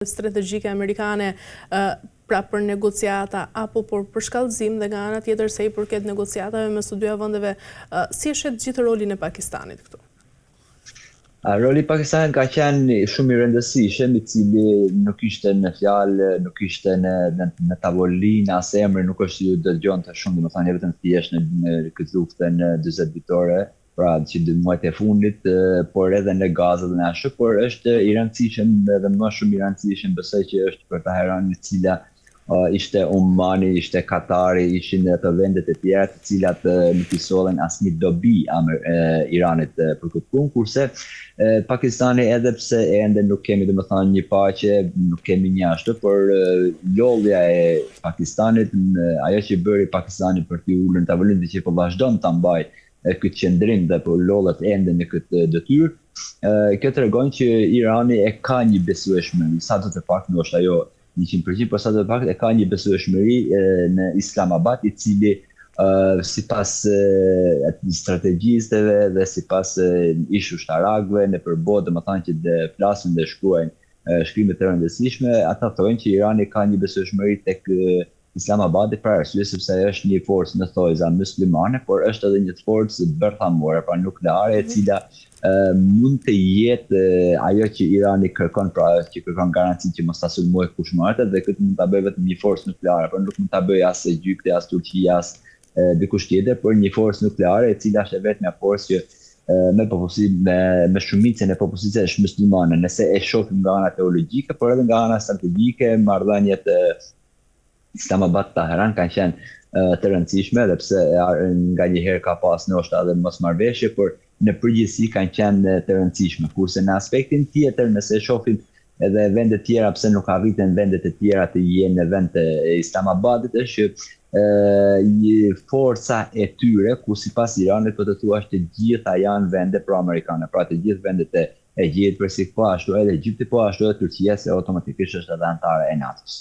strategjike amerikane pra për negociata apo për shkallëzim dhe nga ana tjetër se i përket negociatave mes të dyja vendeve, si e shet gjithë rolin e Pakistanit këtu? Roli i Pakistanit ka qenë shumë i rëndësishëm, i cili nuk ishte në fjalë, nuk ishte në tavolinë, as emri nuk është ju dëgjonte shumë, domethënë vetëm thjesht në këtë luftë në 40 vitore, pra që 2 muajt e fundit, por edhe në Gazë dhe në ashtu, por është i rëndësishëm edhe më shumë i rëndësishëm besoj që është për Teheranin, e cila ishte Omani, ishte Katari, ishin ato vendet e tjera të cilat nuk i sollen asnjë dobi Iranit për këtë punë, kurse Pakistani edhe pse ende nuk kemi domethënë një paqe, nuk kemi një ashtu, por lodhja e Pakistanit, ajo që bëri Pakistani për të ulur në tavolinë dhe që po vazhdon ta mbajë këtë qendrim dhe po lodhet ende në këtë detyrë, kjo tregon që Irani e ka një besueshmëri, sa do të pak ndoshta ajo 100%, por sa do të pak e ka një besueshmëri në Islamabad, i cili sipas strategjistëve dhe sipas ish ushtarakëve në përbot, domethënë që dhe flasin dhe shkruajnë shkrimet të rëndësishme, ata thonë që Irani ka një besueshmëri tek Islamabadi për arsye sepse është një forcë në thojza muslimane, por është edhe një forcë bërthamore, pra nukleare, e cila mund të jetë ajo që Irani kërkon, pra që kërkon garanci që mos ta sulmojë kush më artë, dhe këtë mund ta bëjë vetëm një forcë nukleare, por nuk mund ta bëjë as Egypti, as Turqia, as dikush tjetër, por një forcë nukleare e cila është vetëm një forcë që me shumicën e popullsisë muslimane, nëse e shohim nga ana teologjike, por edhe nga ana strategjike, marrëdhëniet Islamabad-Teheran kanë qenë të rëndësishme, edhe pse nga një herë ka pas ndoshta edhe mosmarrëveshje, por në përgjithësi kanë qenë të rëndësishme. Kurse në aspektin tjetër, nëse shohim edhe vendet tjera, pse nuk arritën vendet e tjera të jenë në vend të Islamabadit, është që forca e tyre, ku sipas Iranit po të thuash të gjitha janë vende pro-amerikane, pra të gjithë vendet e Gjiprësit po ashtu, edhe Egjipti po ashtu, edhe Turqia se automatikisht është edhe anëtare e NATO-s.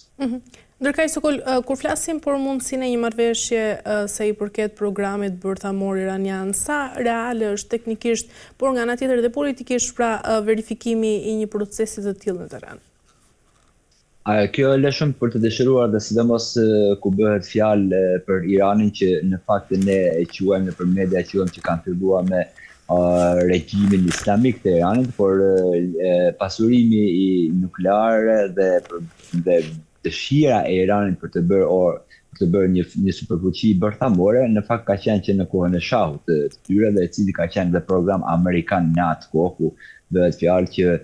Ndërkaq Sokol, kur flasim për mundësinë e një marrëveshje se i përket programit bërthamor iranian, sa reale është teknikisht, por nga ana tjetër dhe politikisht, pra verifikimi i një procesi të tillë në terren? Kjo është shumë për të dëshiruar, dhe sidomos ku bëhet fjalë për Iranin, që në fakt ne e quajmë nëpër media, e quajmë që kanë filluar me regjimin islamik të Iranit, por pasurimi i nuklear dhe dëshira e Iranit për të bërë një superfuqi bërthamore, në fakt ka qenë që në kohën e shahut të tyre, dhe i cili ka qenë dhe program amerikan në atë kohë, ku bëhet fjalë që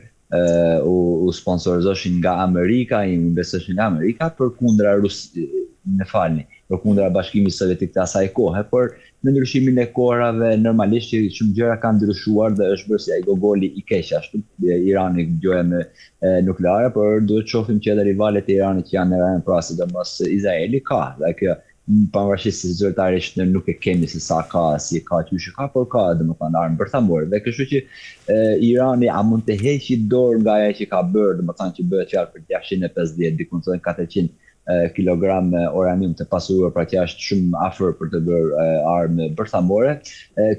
u sponsorizoshin nga Amerika, i investoshin nga Amerika për kundra për kundra Bashkimit Sovjetik të asaj kohe, por me ndryshimin e kohërave normalisht që shumë gjëra kanë ndryshuar dhe është bërë si ai gogoli i keq ashtu. Irani gjoja me nukleare, por duhet të shohim që edhe rivalet e Iranit që janë në Iran, pra sidomos Izraeli ka, dhe kjo pavarësisht se zyrtarisht nuk e kemi se sa ka, si ka qysh ka, por ka domethënë armë bërthamore. Dhe kështu që Irani a mund të heqë dorë nga ajo që ka bërë, domethënë që bëhet fjalë për 650, diku në 400 kilogram uranium të pasuruar, pra që është shumë afër për të bërë armë bërthamore.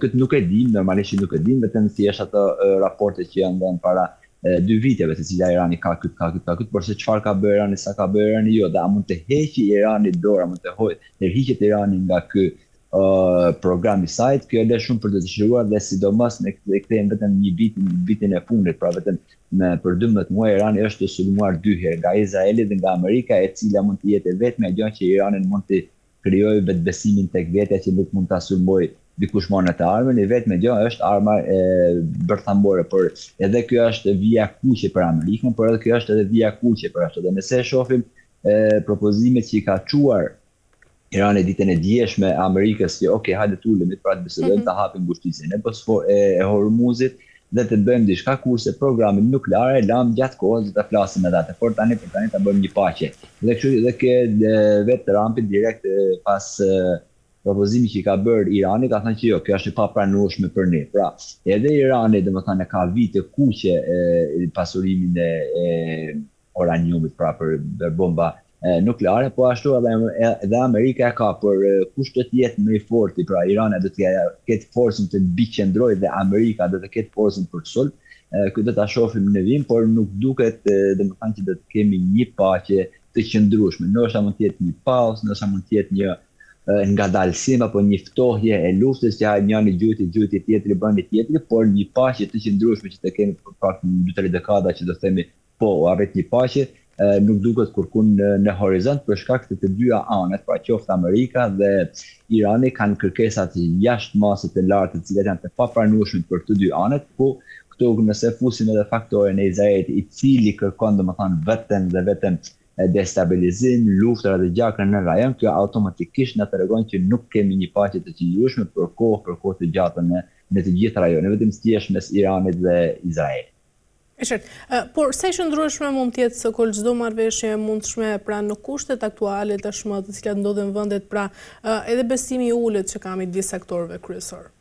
Këtë nuk e dim, normalisht nuk e dim, vetëm thjesht ato raporte që janë dhënë para 2 viteve, të cilat Irani ka këtë, por se çfarë ka bërë Irani, sa ka bërë Irani, jo, dhe a mund të heqë Irani dorë, a mund të tërhiqet Irani nga ky program i saj, kjo është shumë për të dëshiruar, dhe sidomos ne kthehemi vetëm vitin e fundit, pra vetëm për 12 muaj Irani është sulmuar 2 herë nga Izraeli dhe nga Amerika, e cila mund të jetë vetëm ajo që Irani mund të krijojë vetbesimin tek vetja që nuk mund ta sulmojë dikush më në të armën, e vetëm ajo është arma bërthamore, por edhe kjo është vija kuqe për Amerikën, por edhe kjo është edhe vija kuqe për ashtu. Dhe nëse shohim propozimet që i ka çuar Irani ditën e djeshme Amerikës, që okay, hajde të ulemi pra të bisedojmë, të hapim ngushtisin e Hormuzit dhe të bëjmë diçka, kurse programin nuklear e lam gjatë kohës dhe të flasim edhe atë, por tani ta bëjmë një paqe. Dhe kështu dhe vetë Trumpi direkt pas propozimi që i ka bërë Irani, ka thënë që jo, kjo është e papranueshme për ne. Pra, edhe Irani domethënë ka vite kuqe pasurimin e uraniumit, pra për bomba nukleare, po ashtu edhe Amerika ka, por kush do të jetë më i forti, pra Irani do të ketë forcën të biqendrojë dhe Amerika do të ketë forcën për sulm, këtë do ta shohim në vim, por nuk duket domethënë që do të kemi një paqe të qëndrueshme. Ndoshta mund të jetë një pauzë, ndoshta mund të jetë një ngadalësim apo një ftohje e luftës që njëri gjyti tjetri bën tjetri, por një paqe të qëndrueshme që të kemi për pak 2-3 dekada që do të themi po arrit një paqe, nuk duket kurkun në horizont për shkak të dyja anët, pra qoftë Amerika dhe Irani kanë kërkesa të jashtëmase të larta, të cilat janë të papranueshme për të dy anët, po këtu nëse fusim edhe faktorin e Izraelit, i cili kërkon domethënë vetëm destabilizim, luftëra dhe gjakra në rajon, kjo automatikisht na tregon që nuk kemi një paqe të qëndrueshme për kohë të gjatë në të gjithë rajonet, vetëm thjesht mes Iranit dhe Izraelit. E qartë, por sa qëndrueshme mund të jetë së çdo marrëveshje e mundshme pra në kushtet aktuale tashmë të cilat ndodhen në vendet, pra edhe besimi i ulët që ka midis aktorëve kryesor.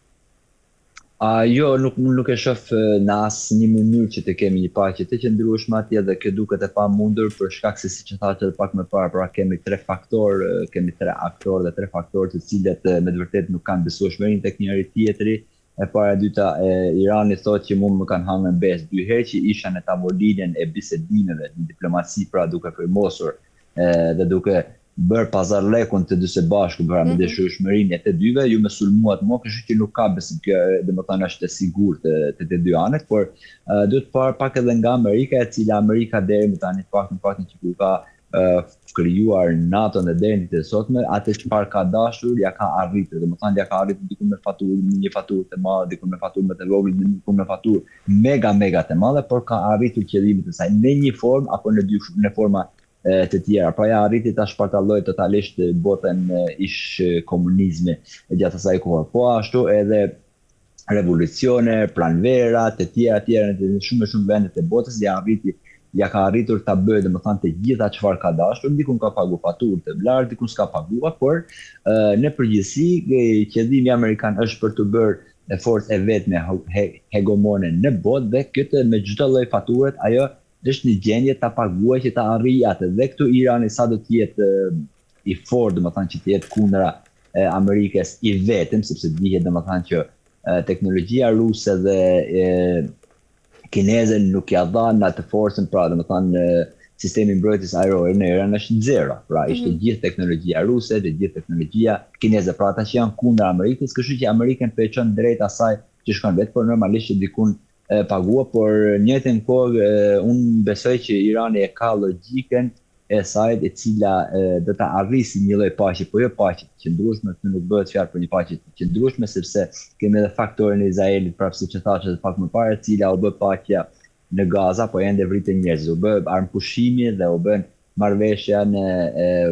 Jo, nuk e shoh në asnjë mënyrë që të kemi një paqe të qëndrueshme atje dhe kjo duket e pamundur për shkak se siç e thash edhe pak më parë, pra kemi 3 aktorë dhe 3 faktorë të cilët me të vërtetë nuk kanë besueshmërinë tek njëri tjetri. E para e dyta, Irani thotë që më kanë hangër besë 2 herë që isha në tavolinën e bisedimeve në diplomaci, pra duke firmosur dhe duke bërë pazarlekun të dy së bashku për me dashurimërinë e të dyve, ju më sulmuat më, kështu që nuk ka besim kjo, domethënë është e sigurt të dy anët, por duhet parë pak edhe nga Amerika, e cila Amerika deri më tani faktin që kur ka krijuar NATO dhe deri në sotme, atë çfarë ka dashur ja ka arritur, domethënë ja ka arritur diku me një faturë të madhe, diku me faturë më të vogël, diku me faturë mega të madhe, por ka arritur qëllimin e saj në një formë apo në forma të tjera. Pra ja arriti ta shpartalloj totalisht botën ish komunizmi gjatë asaj kohe. Po ashtu edhe revolucione, pranvera, të tjera në shumë vende të botës ja ka arritur ta bëjë domethënë të gjitha çfarë ka dashur, dikun ka pagu faturë të lartë, dikun s'ka paguar, por në përgjithësi qëllimi amerikan është për të bërë forcë e vetme hegemone në botë dhe këtë me çdo lloj faturet ajo është një gjendje ta paguaj që ta arrijë atë. Dhe këtu Irani sa do të jetë i fortë, domethënë që të jetë kundra Amerikës i vetëm, sepse dihet domethënë që teknologjia ruse dhe kineze nuk ja dhanë atë forcën, pra domethënë sistemi mbrojtjes ajrore në Iran është zero. Pra ishte gjithë teknologjia ruse dhe gjithë teknologjia kineze, pra ata që janë kundër Amerikës, kështu që Amerikën po e çon drejt asaj që shkon vetë, por normalisht që dikun pagua, por njëjtën kohë unë besoj që Irani e ka logjikën e saj e cila do ta arrisë një lloj paqe, po jo paqe të qëndrueshme, nuk bëhet fjalë për një paqe të qëndrueshme, sepse kemi edhe faktorin e Izraelit, prapë siç e thash edhe pak më parë, e cila u bë paqja në Gaza, po ende vriten njerëz, u bë armpushimi dhe u bën marrëveshja në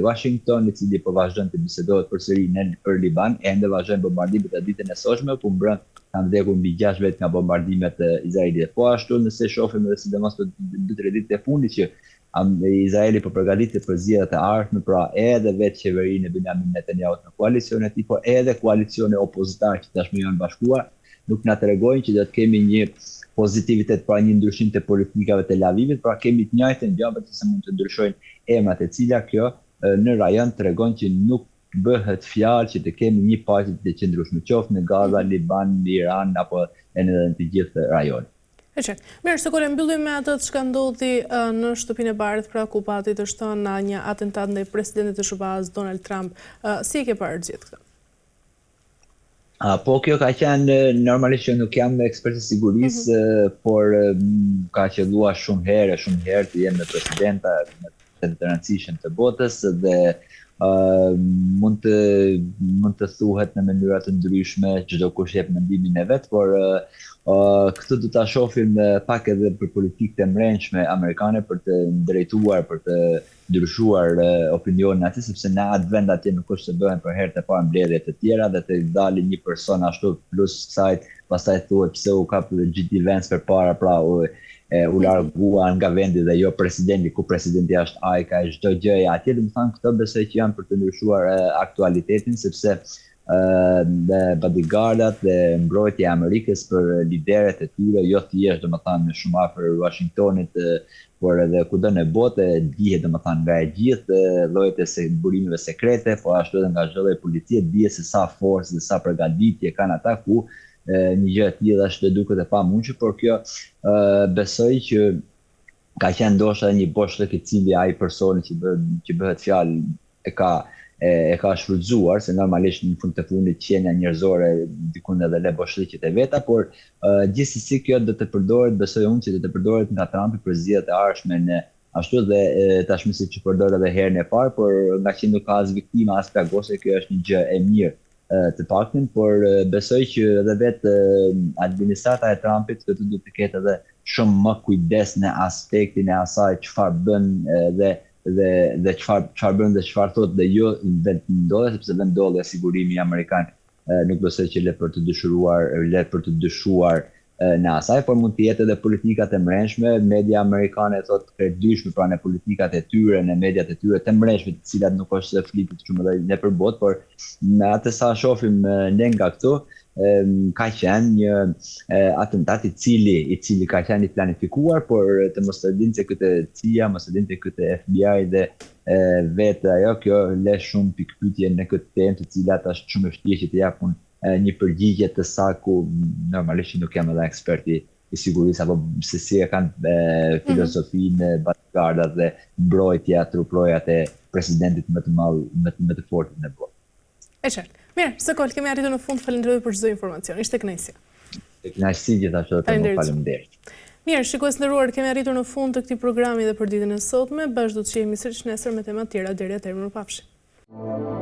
Washington, i cili po vazhdon të bisedohet përsëri për Liban, ende vazhdojnë bombardimet e ditën e sotme, ku mbrëm kanë vdekur mbi 6 vetë nga bombardimet e Izraelit. Po ashtu nëse shohim edhe sidomos për 2-3 ditë e fundit që Izraeli po përgatitet për zgjedhjet e ardhme, pra edhe vetë qeverinë e Benjamin Netanyahu në koalicion e tij, po edhe koalicione opozitare që tashmë janë bashkuar, nuk na tregojnë që do të kemi një pozitivitet, pra një ndryshim të politikave të Tel Avivit, pra kemi të njëjtën gjë, se mund të ndryshojnë emrat, e cila kjo në rajon tregon që nuk bëhet fjalë që të kemi një paqe të qëndrueshme, qoftë në Gaza, Liban, Iran apo në të gjithë rajonet. E qartë. Mirë, Sokol, mbyllim me atë çka ndodhi në shtëpinë e Bardhë, pra ku pati të shtonë një atentat ndaj presidentit të SBA-s Donald Trump. Si e ke parë gjithë këtë? Po kjo ka qenë, normalisht që nuk jam ekspert i sigurisë, por ka qelluar shumë herë të jem me presidenta të rëndësishëm të botës dhe mund të thuhet në mënyra të ndryshme, çdo kush jep mendimin e vet, por këtë do ta shohim pak edhe për politikë të brendshme amerikane për të drejtuar, për të ndryshuar opinionin aty, sepse në atë vend atje nuk është të bëhen për herë të parë mbledhje të tjera dhe të dalë një person ashtu plus kësaj, pastaj thuhet pse u kap GD Vance përpara, pra u largua nga vendi dhe jo presidenti, ku presidenti është ai ka çdo gjë atje, domethënë këto besoj që janë për të ndryshuar aktualitetin, sepse dhe bodyguardat dhe mbrojtja e Amerikës për lideret e tyre, jo thjesht domethënë shumë afër Washingtonit, por edhe kudo në botë, dihet domethënë nga e gjithë llojet e burimeve sekrete, po ashtu edhe nga çdo lloj policie, dihet se sa forcë dhe sa përgatitje kanë ata, ku një gjë e tillë është dhe duket e pamundshme, por kjo besoj që ka qenë ndoshta një boshllëk i cili ai personi që bëhet fjalë e ka shfrytzuar, se normalisht në fund të fundit qenia njerëzore dikun edhe le boshllëqet e veta, por gjithsesi kjo do të përdoret, besoj unë që do të përdoret nga Trumpi për zgjedhjet e ardhshme në ashtu dhe tashmë siç e përdor edhe herën e parë, por nga që nuk ka as viktima as plagose, kjo është një gjë e mirë të paktën, por besoj që edhe vetë administrata e Trumpit këtu do të ketë edhe shumë më kujdes në aspektin e asaj çfarë bën dhe çfarë bën dhe çfarë thotë dhe jo vendollet, sepse vendolja sigurimi amerikan nuk besoj që le për të dyshuar në asaj, por mund të jetë edhe politikat e mrenshme, media amerikane thotë krejtdyshme pra në politikat e tyre, në mediat e tyre të mrenshme, të cilat nuk është se flitet shumë edhe në përbot, por në atë sa shohim ne nga këtu, ka qenë një atentat i cili ka qenë i planifikuar, por të mos të dinë se këtë CIA, mos të dinë se këtë FBI dhe vetë ajo, kjo le shumë pikpyetje në këtë temë, të cilat është shumë e vështirë që të japun një përgjigje të saktë, ku normalisht nuk jam edhe eksperti i sigurisë apo se si e kanë filozofinë bodyguardat dhe mbrojtja truplojat e presidentit më të madh, më të fortë në botë. E qartë. Mirë, Sokol, kemi arritur në fund, falenderoj për çdo informacion. Ishte kënaqësi. Kënaqësi gjithashtu të më faleminderit. Mirë, shikues nderuar, kemi arritur në fund të këtij programi dhe për ditën e sotme. Bashkë do të shihemi sërish nesër me tema të tjera deri atëherë, mirupafshim.